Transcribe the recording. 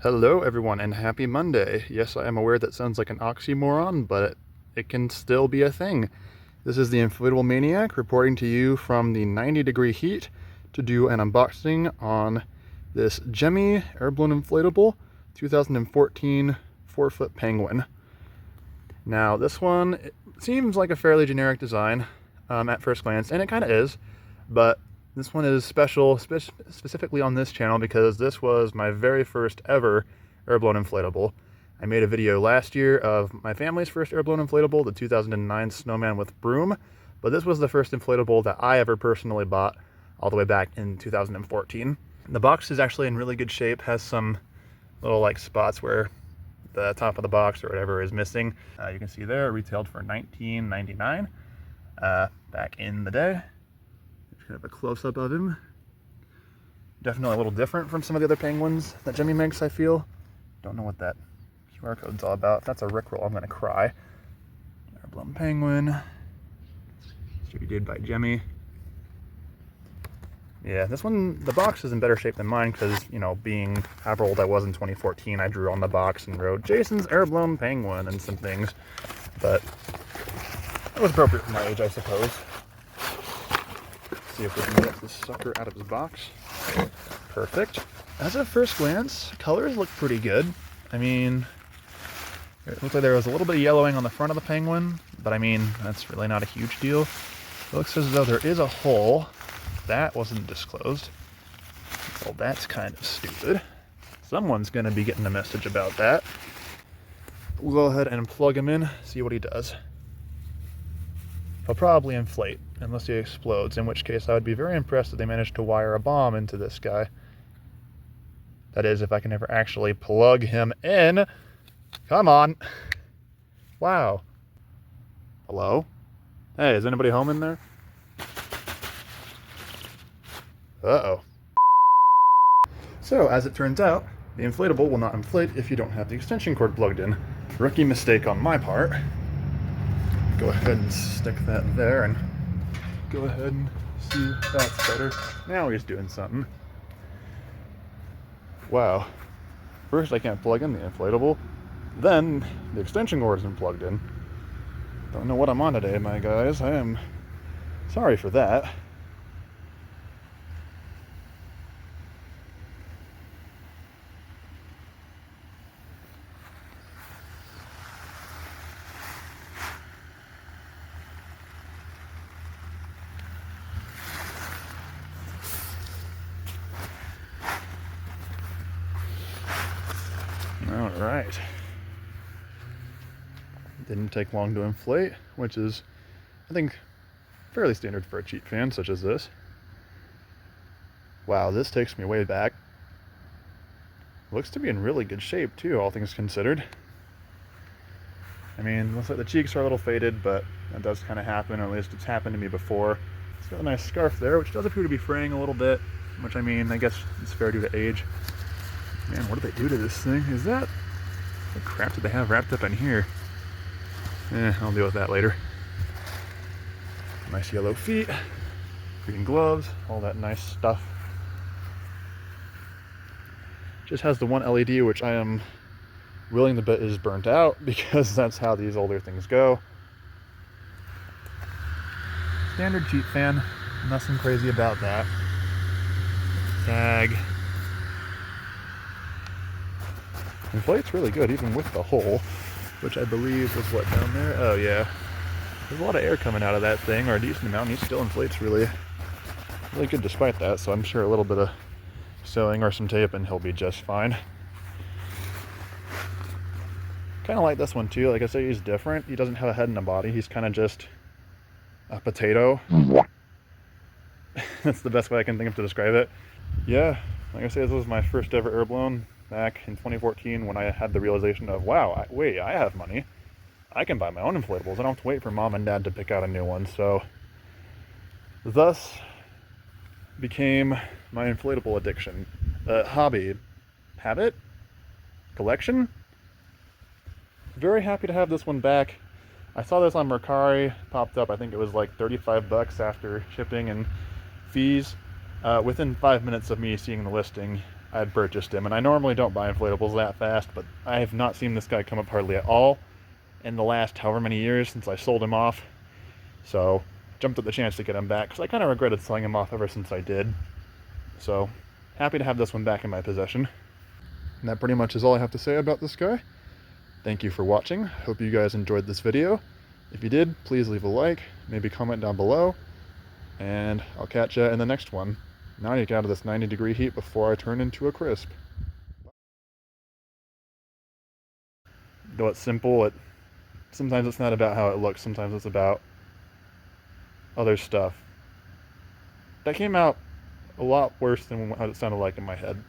Hello everyone and happy Monday. Yes, I am aware that sounds like an oxymoron, but it can still be a thing. This is the Inflatable Maniac reporting to you from the 90-degree heat to do an unboxing on this Gemmy Airblown Inflatable 2014 4-foot penguin. Now this one, it seems like a fairly generic design at first glance, and it kind of is, but this one is special specifically on this channel because this was my very first ever Airblown inflatable. I made a video last year of my family's first Airblown inflatable, the 2009 snowman with broom, but this was the first inflatable that I ever personally bought all the way back in 2014. The box is actually in really good shape, has some little like spots where the top of the box or whatever is missing. You can see there, it retailed for $19.99 back in the day. Kind of a close-up of him. Definitely a little different from some of the other penguins that Gemmy makes, I feel. Don't know what that QR code's all about. If that's a Rickroll, I'm gonna cry. Airblown penguin. Distributed by Gemmy. Yeah, this one, the box is in better shape than mine because, you know, being however old I was in 2014, I drew on the box and wrote Jason's Airblown penguin and some things. But it was appropriate for my age, I suppose. See if we can get this sucker out of his box. Perfect. As at first glance, colors look pretty good. I mean, it looks like there was a little bit of yellowing on the front of the penguin, but I mean, that's really not a huge deal. It looks as though there is a hole. That wasn't disclosed. Well, that's kind of stupid. Someone's going to be getting a message about that. We'll go ahead and plug him in, see what he does. He'll probably inflate, unless he explodes, in which case I would be very impressed if they managed to wire a bomb into this guy. That is, if I can ever actually plug him in. Come on. Wow. Hello? Hey, is anybody home in there? Uh-oh. So, as it turns out, the inflatable will not inflate if you don't have the extension cord plugged in. Rookie mistake on my part. Go ahead and stick that there and go ahead and see if that's better. Now he's doing something. Wow. First I can't plug in the inflatable, then the extension cord isn't plugged in. Don't know what I'm on today, my guys. I am sorry for that. All right. Didn't take long to inflate, which is, I think, fairly standard for a cheap fan such as this. Wow, this takes me way back. Looks to be in really good shape too, all things considered. I mean, looks like the cheeks are a little faded, but that does kind of happen, or at least it's happened to me before. It's got a nice scarf there, which does appear to be fraying a little bit, which I mean, I guess it's fair due to age. Man, what did they do to this thing? Is that... what crap did they have wrapped up in here? I'll deal with that later. Nice yellow feet, green gloves, all that nice stuff. Just has the one LED, which I am willing to bet is burnt out, because that's how these older things go. Standard cheap fan, nothing crazy about that. Tag. Inflates really good, even with the hole, which I believe was what down there? Oh yeah. There's a lot of air coming out of that thing, or a decent amount, and he still inflates really good despite that, so I'm sure a little bit of sewing or some tape and he'll be just fine. Kind of like this one too. Like I say, he's different. He doesn't have a head and a body. He's kind of just a potato. That's the best way I can think of to describe it. Yeah, like I say, this was my first ever Airblown back in 2014 when I had the realization of, wow, wait, I have money. I can buy my own inflatables. I don't have to wait for mom and dad to pick out a new one. So thus became my inflatable addiction. Hobby. Habit? Collection? Very happy to have this one back. I saw this on Mercari, popped up, I think it was like 35 bucks after shipping and fees. Within 5 minutes of me seeing the listing, I had purchased him. And I normally don't buy inflatables that fast, but I have not seen this guy come up hardly at all in the last however many years since I sold him off. So jumped at the chance to get him back, because I kind of regretted selling him off ever since I did. So happy to have this one back in my possession. And that pretty much is all I have to say about this guy. Thank you for watching. Hope you guys enjoyed this video. If you did, please leave a like, maybe comment down below, and I'll catch you in the next one. Now I need to get out of this 90-degree heat before I turn into a crisp. Though it's simple, sometimes it's not about how it looks, sometimes it's about other stuff. That came out a lot worse than what it sounded like in my head.